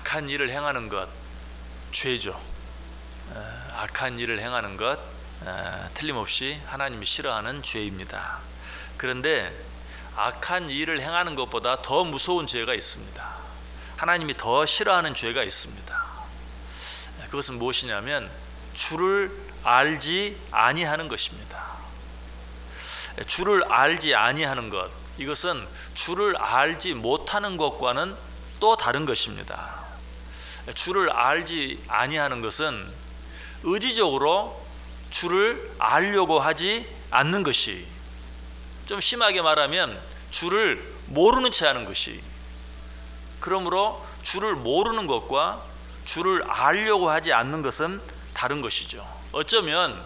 악한 일을 행하는 것 죄죠. 악한 일을 행하는 것 틀림없이 하나님이 싫어하는 죄입니다. 그런데 악한 일을 행하는 것보다 더 무서운 죄가 있습니다. 하나님이 더 싫어하는 죄가 있습니다. 그것은 무엇이냐면 주를 알지 아니하는 것입니다. 주를 알지 아니하는 것, 이것은 주를 알지 못하는 것과는 또 다른 것입니다. 주를 알지 아니하는 것은 의지적으로 주를 알려고 하지 않는 것이, 좀 심하게 말하면 주를 모르는 채 하는 것이, 그러므로 주를 모르는 것과 주를 알려고 하지 않는 것은 다른 것이죠. 어쩌면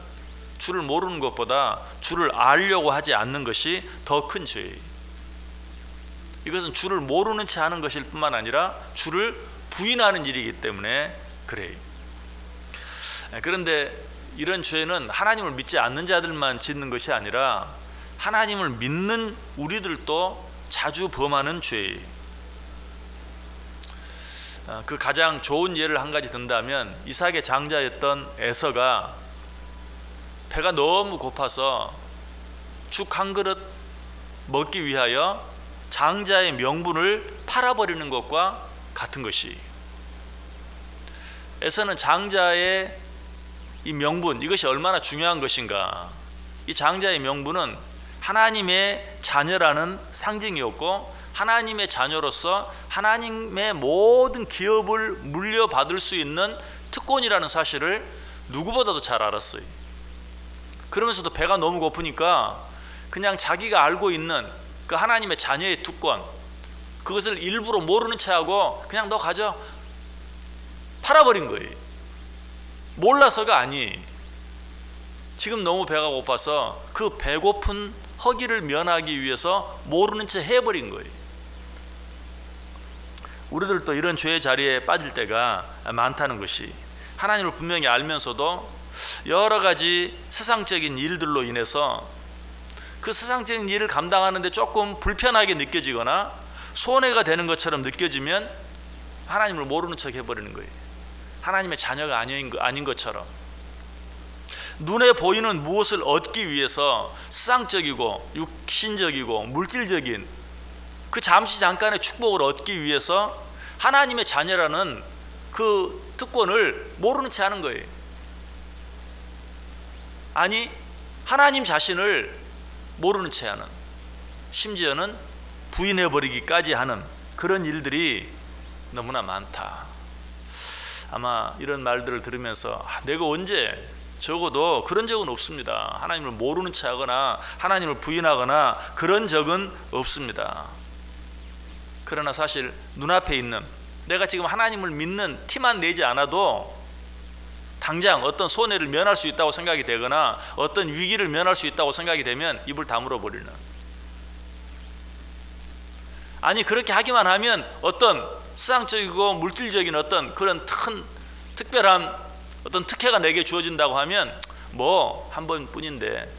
주를 모르는 것보다 주를 알려고 하지 않는 것이 더 큰 죄예요. 이것은 주를 모르는 채 하는 것일 뿐만 아니라 주를 부인하는 일이기 때문에 그래요. 그런데 이런 죄는 하나님을 믿지 않는 자들만 짓는 것이 아니라 하나님을 믿는 우리들도 자주 범하는 죄예요. 그 가장 좋은 예를 한 가지 든다면, 이삭의 장자였던 에서가 배가 너무 고파서 죽 한 그릇 먹기 위하여 장자의 명분을 팔아버리는 것과 같은 것이, 에서는 장자의 이 명분, 이것이 얼마나 중요한 것인가. 이 장자의 명분은 하나님의 자녀라는 상징이었고, 하나님의 자녀로서 하나님의 모든 기업을 물려받을 수 있는 특권이라는 사실을 누구보다도 잘 알았어요. 그러면서도 배가 너무 고프니까 그냥 자기가 알고 있는 그 하나님의 자녀의 특권, 그것을 일부러 모르는 채 하고 그냥 너 가져 팔아버린 거예요. 몰라서가 아니, 지금 너무 배가 고파서 그 배고픈 허기를 면하기 위해서 모르는 채 해버린 거예요. 우리들도 이런 죄의 자리에 빠질 때가 많다는 것이, 하나님을 분명히 알면서도 여러 가지 세상적인 일들로 인해서 그 세상적인 일을 감당하는데 조금 불편하게 느껴지거나 손해가 되는 것처럼 느껴지면 하나님을 모르는 척 해버리는 거예요. 하나님의 자녀가 아닌 것처럼. 눈에 보이는 무엇을 얻기 위해서 세상적이고 육신적이고 물질적인 그 잠시 잠깐의 축복을 얻기 위해서 하나님의 자녀라는 그 특권을 모르는 채 하는 거예요. 아니, 하나님 자신을 모르는 채 하는, 심지어는 부인해버리기까지 하는 그런 일들이 너무나 많다. 아마 이런 말들을 들으면서 내가 언제, 적어도 그런 적은 없습니다. 하나님을 모르는 채 하거나 하나님을 부인하거나 그런 적은 없습니다. 그러나 사실 눈앞에 있는, 내가 지금 하나님을 믿는 티만 내지 않아도 당장 어떤 손해를 면할 수 있다고 생각이 되거나 어떤 위기를 면할 수 있다고 생각이 되면 입을 다물어 버리는, 아니 그렇게 하기만 하면 어떤 세상적이고 물질적인 어떤 그런 특별한 어떤 특혜가 내게 주어진다고 하면 뭐 한 번뿐인데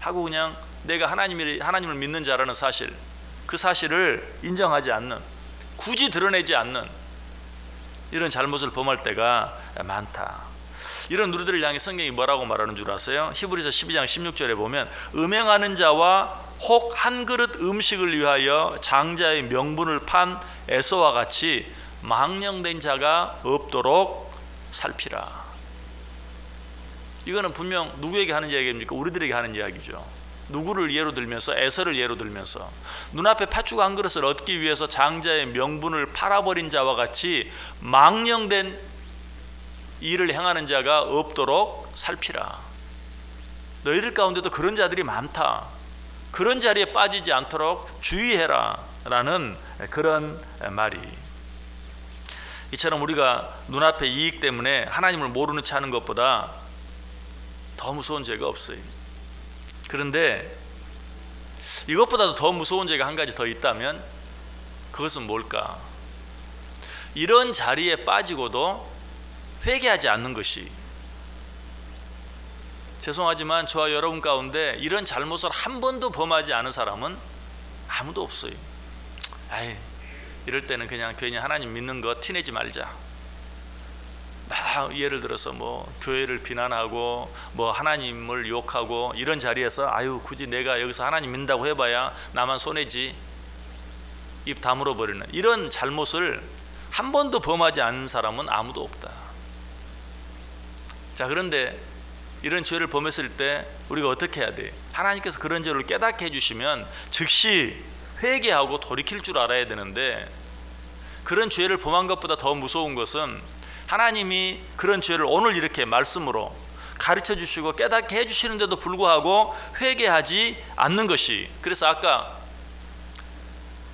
하고 그냥 내가 하나님을 믿는 자라는 사실, 그 사실을 인정하지 않는, 굳이 드러내지 않는 이런 잘못을 범할 때가 많다. 이런 우리들을 향해 성경이 뭐라고 말하는 줄 아세요? 히브리서 12장 16절에 보면 음행하는 자와 혹 한 그릇 음식을 위하여 장자의 명분을 판 에서와 같이 망령된 자가 없도록 살피라. 이거는 분명 누구에게 하는 이야기입니까? 우리들에게 하는 이야기죠. 누구를 예로 들면서? 에서를 예로 들면서 눈앞에 팥죽 한 그릇을 얻기 위해서 장자의 명분을 팔아버린 자와 같이 망령된 일을 행하는 자가 없도록 살피라. 너희들 가운데도 그런 자들이 많다. 그런 자리에 빠지지 않도록 주의해라 라는 그런 말이, 이처럼 우리가 눈앞의 이익 때문에 하나님을 모르는 채 하는 것보다 더 무서운 죄가 없어요. 그런데 이것보다도 더 무서운 죄가 한 가지 더 있다면 그것은 뭘까? 이런 자리에 빠지고도 회개하지 않는 것이. 죄송하지만 저와 여러분 가운데 이런 잘못을 한 번도 범하지 않은 사람은 아무도 없어요. 이럴 때는 그냥 괜히 하나님 믿는 거 티내지 말자. 막 예를 들어서 뭐 교회를 비난하고 뭐 하나님을 욕하고 이런 자리에서 아유 굳이 내가 여기서 하나님 믿는다고 해봐야 나만 손해지, 입 다물어 버리는 이런 잘못을 한 번도 범하지 않은 사람은 아무도 없다. 자, 그런데 이런 죄를 범했을 때 우리가 어떻게 해야 돼? 하나님께서 그런 죄를 깨닫게 해주시면 즉시 회개하고 돌이킬 줄 알아야 되는데, 그런 죄를 범한 것보다 더 무서운 것은 하나님이 그런 죄를 오늘 이렇게 말씀으로 가르쳐 주시고 깨닫게 해주시는데도 불구하고 회개하지 않는 것이, 그래서 아까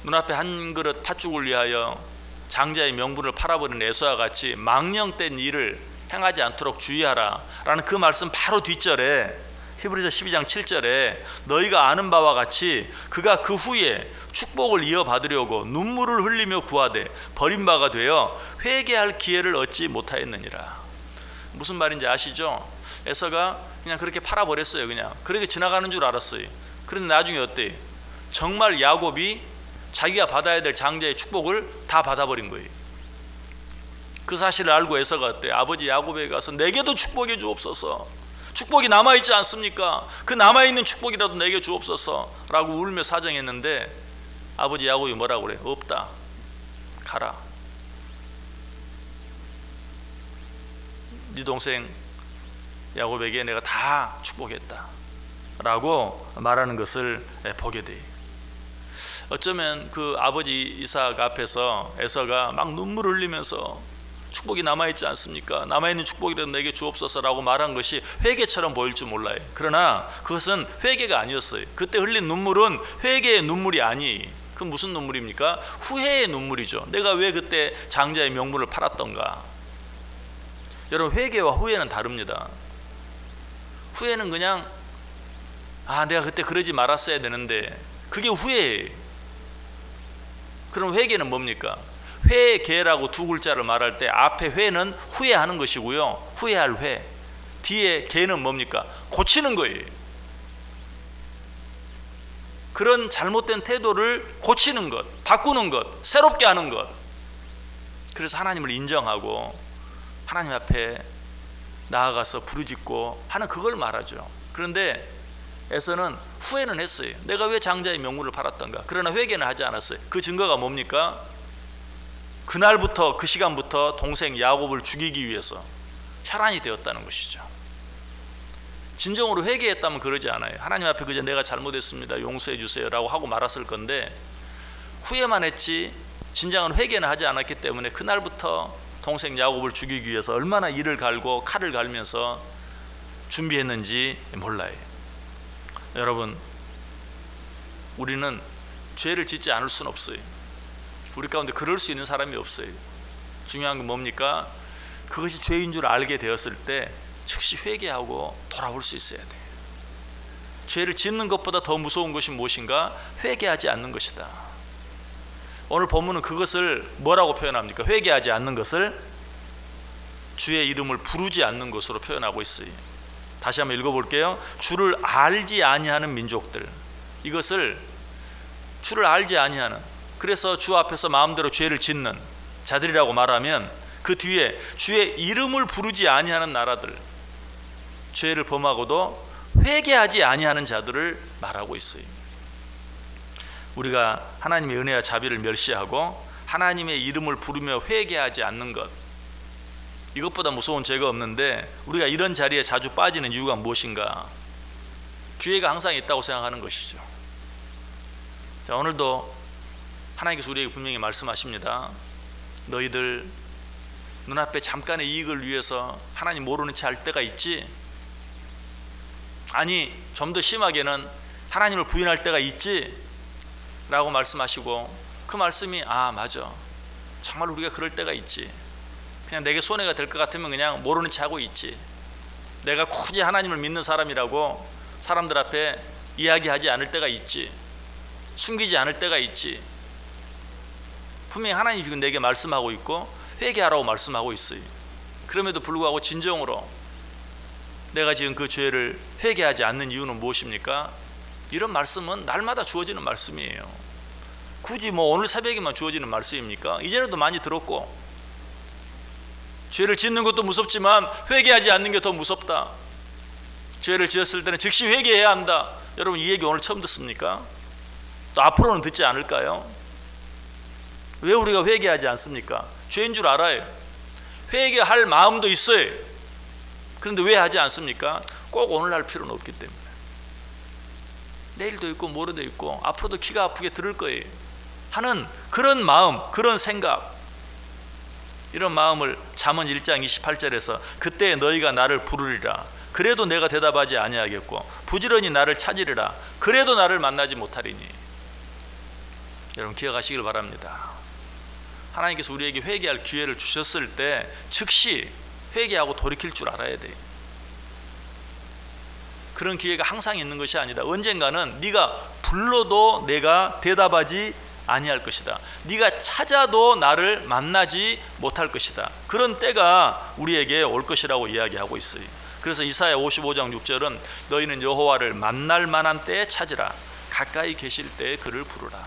눈앞에 한 그릇 팥죽을 위하여 장자의 명분을 팔아버린 에서와 같이 망령된 일을 행하지 않도록 주의하라 라는 그 말씀 바로 뒷절에 히브리서 12장 7절에 너희가 아는 바와 같이 그가 그 후에 축복을 이어받으려고 눈물을 흘리며 구하되 버림바가 되어 회개할 기회를 얻지 못하였느니라. 무슨 말인지 아시죠? 에서가 그냥 그렇게 팔아버렸어요. 그냥 그렇게 지나가는 줄 알았어요. 그런데 나중에 어때? 정말 야곱이 자기가 받아야 될 장자의 축복을 다 받아버린 거예요. 그 사실을 알고 에서가 어때? 아버지 야곱에게 가서 내게도 축복해 주옵소서, 축복이 남아있지 않습니까? 그 남아있는 축복이라도 내게 주옵소서 라고 울며 사정했는데 아버지 야곱이 뭐라고 그래? 없다, 가라. 네 동생 야곱에게 내가 다 축복했다 라고 말하는 것을 보게 돼. 어쩌면 그 아버지 이삭 앞에서 에서가 막 눈물을 흘리면서 축복이 남아있지 않습니까? 남아있는 축복이라도 내게 주옵소서라고 말한 것이 회개처럼 보일 줄 몰라요. 그러나 그것은 회개가 아니었어요. 그때 흘린 눈물은 회개의 눈물이 아니에요. 그건 무슨 눈물입니까? 후회의 눈물이죠. 내가 왜 그때 장자의 명분을 팔았던가. 여러분, 회개와 후회는 다릅니다. 후회는 그냥 내가 그때 그러지 말았어야 되는데, 그게 후회예요. 그럼 회개는 뭡니까? 회개라고 두 글자를 말할 때 앞에 회는 후회하는 것이고요, 후회할 회, 뒤에 개는 뭡니까? 고치는 거예요. 그런 잘못된 태도를 고치는 것, 바꾸는 것, 새롭게 하는 것. 그래서 하나님을 인정하고 하나님 앞에 나아가서 부르짖고 하는 그걸 말하죠. 그런데 에서는 후회는 했어요. 내가 왜 장자의 명물을 팔았던가. 그러나 회개는 하지 않았어요. 그 증거가 뭡니까? 그날부터, 그 시간부터 동생 야곱을 죽이기 위해서 혈안이 되었다는 것이죠. 진정으로 회개했다면 그러지 않아요. 하나님 앞에 그저 내가 잘못했습니다, 용서해 주세요 라고 하고 말았을 건데, 후회만 했지 진정한 회개는 하지 않았기 때문에 그날부터 동생 야곱을 죽이기 위해서 얼마나 이를 갈고 칼을 갈면서 준비했는지 몰라요. 여러분, 우리는 죄를 짓지 않을 수는 없어요. 우리 가운데 그럴 수 있는 사람이 없어요. 중요한 건 뭡니까? 그것이 죄인 줄 알게 되었을 때 즉시 회개하고 돌아올 수 있어야 돼요. 죄를 짓는 것보다 더 무서운 것이 무엇인가? 회개하지 않는 것이다. 오늘 본문은 그것을 뭐라고 표현합니까? 회개하지 않는 것을 주의 이름을 부르지 않는 것으로 표현하고 있어요. 다시 한번 읽어볼게요. 주를 알지 아니하는 민족들, 이것을 주를 알지 아니하는, 그래서 주 앞에서 마음대로 죄를 짓는 자들이라고 말하면 그 뒤에 주의 이름을 부르지 아니하는 나라들, 죄를 범하고도 회개하지 아니하는 자들을 말하고 있어요. 우리가 하나님의 은혜와 자비를 멸시하고 하나님의 이름을 부르며 회개하지 않는 것, 이것보다 무서운 죄가 없는데 우리가 이런 자리에 자주 빠지는 이유가 무엇인가? 기회가 항상 있다고 생각하는 것이죠. 자, 오늘도 하나님께서 우리에게 분명히 말씀하십니다. 너희들 눈앞에 잠깐의 이익을 위해서 하나님 모르는 채 할 때가 있지? 아니, 좀 더 심하게는 하나님을 부인할 때가 있지? 라고 말씀하시고, 그 말씀이 맞아, 정말 우리가 그럴 때가 있지. 그냥 내게 손해가 될 것 같으면 그냥 모르는 채 하고 있지. 내가 굳이 하나님을 믿는 사람이라고 사람들 앞에 이야기하지 않을 때가 있지. 숨기지 않을 때가 있지. 분명히 하나님이 지금 내게 말씀하고 있고 회개하라고 말씀하고 있어요. 그럼에도 불구하고 진정으로 내가 지금 그 죄를 회개하지 않는 이유는 무엇입니까? 이런 말씀은 날마다 주어지는 말씀이에요. 굳이 뭐 오늘 새벽에만 주어지는 말씀입니까? 이전에도 많이 들었고, 죄를 짓는 것도 무섭지만 회개하지 않는 게 더 무섭다. 죄를 지었을 때는 즉시 회개해야 한다. 여러분, 이 얘기 오늘 처음 듣습니까? 또 앞으로는 듣지 않을까요? 왜 우리가 회개하지 않습니까? 죄인 줄 알아요. 회개할 마음도 있어요. 그런데 왜 하지 않습니까? 꼭 오늘 할 필요는 없기 때문에. 내일도 있고 모레도 있고 앞으로도 귀가 아프게 들을 거예요 하는 그런 마음, 그런 생각, 이런 마음을 잠언 1장 28절에서 그때 너희가 나를 부르리라 그래도 내가 대답하지 아니하겠고 부지런히 나를 찾으리라 그래도 나를 만나지 못하리니. 여러분, 기억하시길 바랍니다. 하나님께서 우리에게 회개할 기회를 주셨을 때 즉시 회개하고 돌이킬 줄 알아야 돼요. 그런 기회가 항상 있는 것이 아니다. 언젠가는 네가 불러도 내가 대답하지 아니할 것이다. 네가 찾아도 나를 만나지 못할 것이다. 그런 때가 우리에게 올 것이라고 이야기하고 있어요. 그래서 이사야 55장 6절은 너희는 여호와를 만날 만한 때에 찾으라. 가까이 계실 때에 그를 부르라.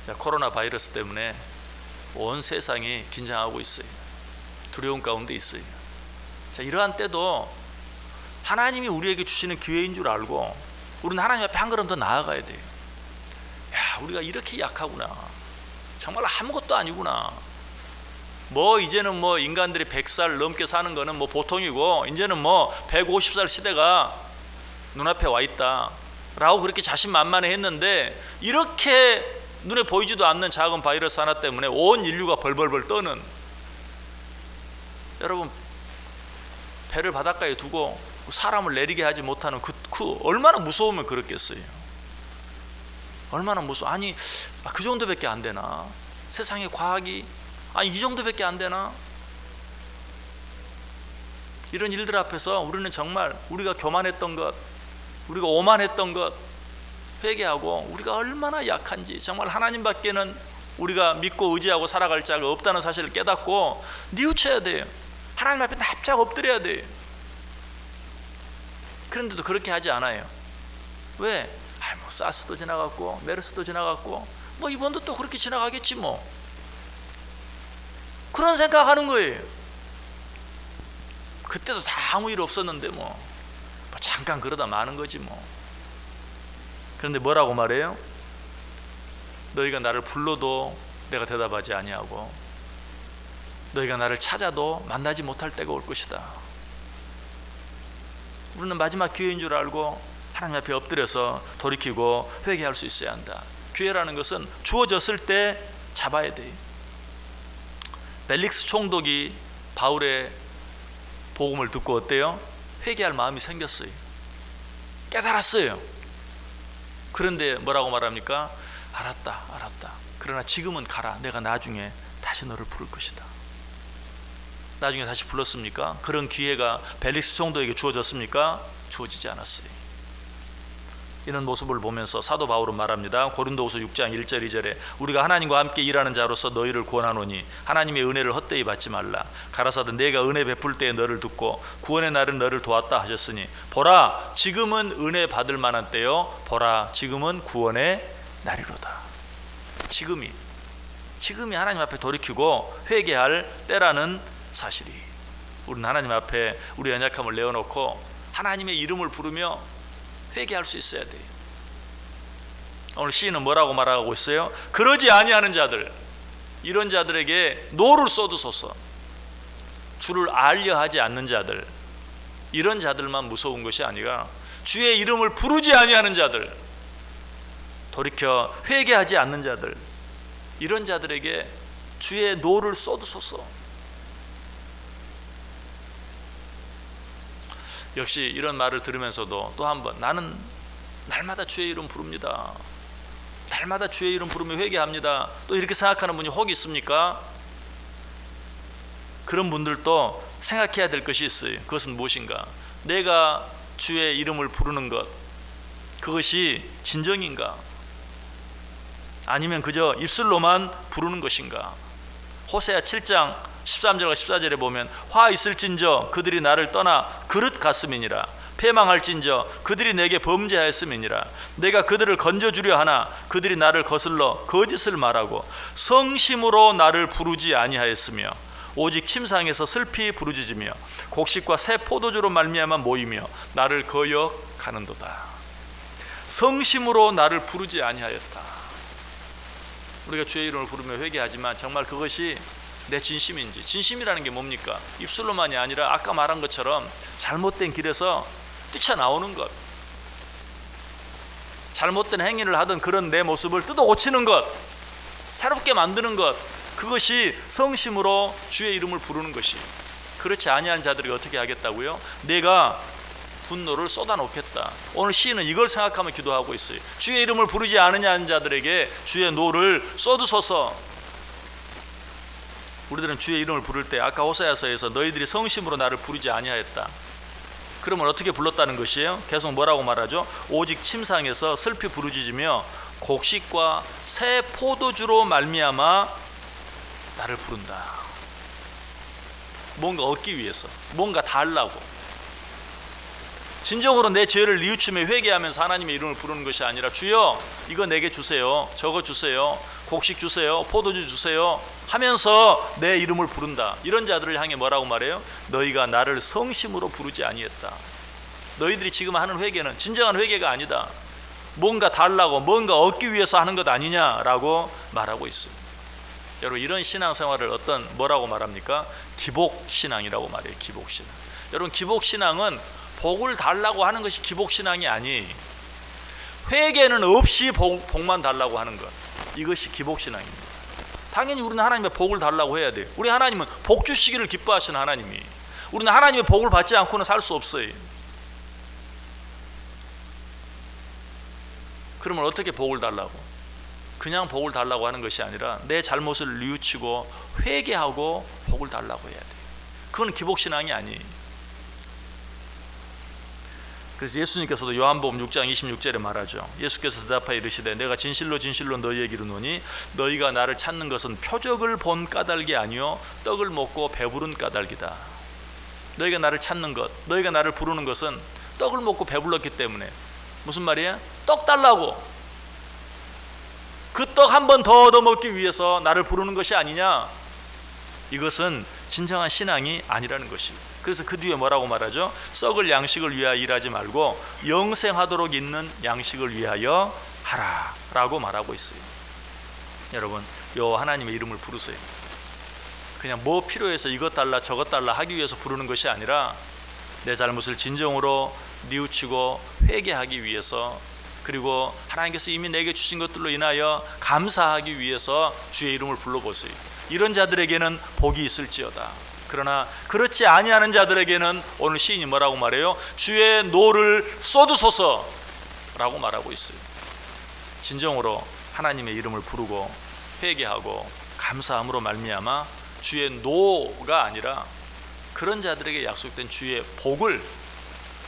자, 코로나 바이러스 때문에 온 세상이 긴장하고 있어요. 두려움 가운데 있어요. 자, 이러한 때도 하나님이 우리에게 주시는 기회인 줄 알고 우리는 하나님 앞에 한 걸음 더 나아가야 돼요. 야, 우리가 이렇게 약하구나. 정말 아무것도 아니구나. 뭐 이제는 뭐 인간들이 100살 넘게 사는 거는 뭐 보통이고 이제는 뭐 150살 시대가 눈앞에 와 있다 라고 그렇게 자신만만해 했는데, 이렇게 눈에 보이지도 않는 작은 바이러스 하나 때문에 온 인류가 벌벌벌 떠는, 여러분, 배를 바닷가에 두고 사람을 내리게 하지 못하는 그 얼마나 무서우면 그렇겠어요. 얼마나 무서워. 아니, 그 정도밖에 안 되나? 세상의 과학이 이 정도밖에 안 되나? 이런 일들 앞에서 우리는 정말 우리가 교만했던 것, 우리가 오만했던 것 회개하고 우리가 얼마나 약한지, 정말 하나님밖에는 우리가 믿고 의지하고 살아갈 자가 없다는 사실을 깨닫고 뉘우쳐야 돼요. 하나님 앞에 납작 엎드려야 돼요. 그런데도 그렇게 하지 않아요. 왜? 뭐 사스도 지나갔고 메르스도 지나갔고 뭐 이번도 또 그렇게 지나가겠지 뭐, 그런 생각하는 거예요. 그때도 다 아무 일 없었는데 뭐 잠깐 그러다 마는 거지 뭐. 그런데 뭐라고 말해요? 너희가 나를 불러도 내가 대답하지 아니하고 너희가 나를 찾아도 만나지 못할 때가 올 것이다. 우리는 마지막 기회인 줄 알고 하나님 앞에 엎드려서 돌이키고 회개할 수 있어야 한다. 기회라는 것은 주어졌을 때 잡아야 돼요. 벨릭스 총독이 바울의 복음을 듣고 어때요? 회개할 마음이 생겼어요. 깨달았어요. 그런데 뭐라고 말합니까? 알았다. 그러나 지금은 가라. 내가 나중에 다시 너를 부를 것이다. 나중에 다시 불렀습니까? 그런 기회가 벨릭스 총독에게 주어졌습니까? 주어지지 않았어요. 이런 모습을 보면서 사도 바울은 말합니다. 고린도후서 6장 1절 2절에 우리가 하나님과 함께 일하는 자로서 너희를 권하노니 하나님의 은혜를 헛되이 받지 말라. 가라사대 내가 은혜 베풀 때에 너를 듣고 구원의 날은 너를 도왔다 하셨으니 보라 지금은 은혜 받을 만한 때요 보라 지금은 구원의 날이로다. 지금이 하나님 앞에 돌이키고 회개할 때라는 사실이, 우리는 하나님 앞에 우리 연약함을 내어놓고 하나님의 이름을 부르며 회개할 수 있어야 돼요. 오늘 시인은 뭐라고 말하고 있어요? 그러지 아니하는 자들, 이런 자들에게 노를 쏟으소서. 주를 알려하지 않는 자들, 이런 자들만 무서운 것이 아니라 주의 이름을 부르지 아니하는 자들, 돌이켜 회개하지 않는 자들, 이런 자들에게 주의 노를 쏟으소서. 역시 이런 말을 들으면서도 또 한 번, 나는 날마다 주의 이름 부릅니다. 날마다 주의 이름 부르며 회개합니다. 또 이렇게 생각하는 분이 혹 있습니까? 그런 분들도 생각해야 될 것이 있어요. 그것은 무엇인가? 내가 주의 이름을 부르는 것, 그것이 진정인가? 아니면 그저 입술로만 부르는 것인가? 호세아 7장 13절과 14절에 보면 화 있을진저 그들이 나를 떠나 그릇 같음이니라. 패망할진저 그들이 내게 범죄하였음이니라. 내가 그들을 건져주려 하나 그들이 나를 거슬러 거짓을 말하고 성심으로 나를 부르지 아니하였으며 오직 침상에서 슬피 부르짖으며 곡식과 새 포도주로 말미암아 모이며 나를 거역하는도다. 성심으로 나를 부르지 아니하였다. 우리가 주의 이름을 부르며 회개하지만 정말 그것이 내 진심인지, 진심이라는 게 뭡니까? 입술로만이 아니라 아까 말한 것처럼 잘못된 길에서 뛰쳐나오는 것, 잘못된 행위를 하던 그런 내 모습을 뜯어 고치는 것, 새롭게 만드는 것, 그것이 성심으로 주의 이름을 부르는 것이. 그렇지 아니한 자들이 어떻게 하겠다고요? 내가 분노를 쏟아놓겠다. 오늘 시인은 이걸 생각하며 기도하고 있어요. 주의 이름을 부르지 않으냐 자들에게 주의 노를 쏟으소서. 우리들은 주의 이름을 부를 때 아까 호세아서에서 너희들이 성심으로 나를 부르지 아니하였다. 그러면 어떻게 불렀다는 것이에요? 계속 뭐라고 말하죠? 오직 침상에서 슬피 부르짖으며 곡식과 새 포도주로 말미암아 나를 부른다. 뭔가 얻기 위해서, 뭔가 달라고. 진정으로 내 죄를 뉘우치며 회개하면서 하나님의 이름을 부르는 것이 아니라 주여 이거 내게 주세요, 저거 주세요, 곡식 주세요, 포도주 주세요 하면서 내 이름을 부른다. 이런 자들을 향해 뭐라고 말해요? 너희가 나를 성심으로 부르지 아니했다. 너희들이 지금 하는 회개는 진정한 회개가 아니다. 뭔가 달라고, 뭔가 얻기 위해서 하는 것 아니냐라고 말하고 있습니다. 여러분, 이런 신앙생활을 뭐라고 말합니까? 기복신앙이라고 말해요. 기복신앙. 여러분, 기복신앙은 복을 달라고 하는 것이 기복신앙이 아니에요. 회개는 없이 복만 달라고 하는 것, 이것이 기복신앙입니다. 당연히 우리는 하나님의 복을 달라고 해야 돼요. 우리 하나님은 복 주시기를 기뻐하시는 하나님이, 우리는 하나님의 복을 받지 않고는 살 수 없어요. 그러면 어떻게 복을 달라고? 그냥 복을 달라고 하는 것이 아니라 내 잘못을 뉘우치고 회개하고 복을 달라고 해야 돼요. 그건 기복신앙이 아니에요. 그래서 예수님께서도 요한복음 6장 26절에 말하죠. 예수께서 대답하여 이르시되 내가 진실로 진실로 너희에게 이르노니 너희가 나를 찾는 것은 표적을 본 까닭이 아니요 떡을 먹고 배부른 까닭이다. 너희가 나를 찾는 것, 너희가 나를 부르는 것은 떡을 먹고 배불렀기 때문에. 무슨 말이야? 떡 달라고. 그 떡 한 번 더 얻어먹기 위해서 나를 부르는 것이 아니냐. 이것은 진정한 신앙이 아니라는 것입니다. 그래서 그 뒤에 뭐라고 말하죠? 썩을 양식을 위하여 일하지 말고 영생하도록 있는 양식을 위하여 하라 라고 말하고 있어요. 여러분, 요 하나님의 이름을 부르세요. 그냥 뭐 필요해서 이것 달라 저것 달라 하기 위해서 부르는 것이 아니라 내 잘못을 진정으로 뉘우치고 회개하기 위해서, 그리고 하나님께서 이미 내게 주신 것들로 인하여 감사하기 위해서 주의 이름을 불러보세요. 이런 자들에게는 복이 있을지어다. 그러나 그렇지 아니하는 자들에게는 오늘 시인이 뭐라고 말해요? 주의 노를 쏟으소서 라고 말하고 있어요. 진정으로 하나님의 이름을 부르고 회개하고 감사함으로 말미암아 주의 노가 아니라 그런 자들에게 약속된 주의 복을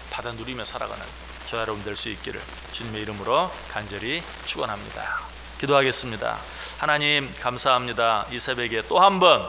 받아 누리며 살아가는 저와 여러분 될 수 있기를 주님의 이름으로 간절히 축원합니다. 기도하겠습니다. 하나님 감사합니다. 이 새벽에 또 한 번